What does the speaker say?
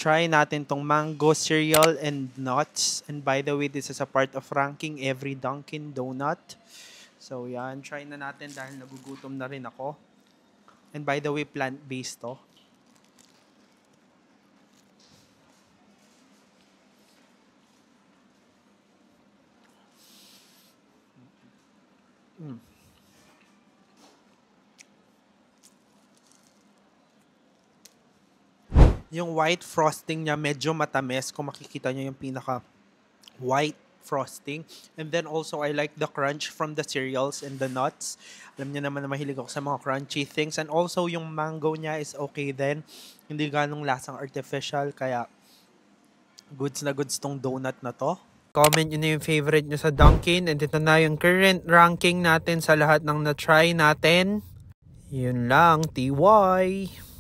try natin tong mango cereal and nuts. And by the way, this is a part of ranking every Dunkin' Donut. So yan, try na natin dahil nagugutom na rin ako. And by the way, plant-based to. Yung white frosting niya medyo matamis. Kung makikita nyo yung pinaka white frosting. And then also, I like the crunch from the cereals and the nuts. Alam niyo naman na mahilig ako sa mga crunchy things. And also, yung mango niya is okay din. Hindi ganong lasang artificial. Kaya, goods na goods tong donut na to. Comment nyo na yung favorite nyo sa Dunkin'. And ito na yung current ranking natin sa lahat ng na-try natin. Yun lang, TY!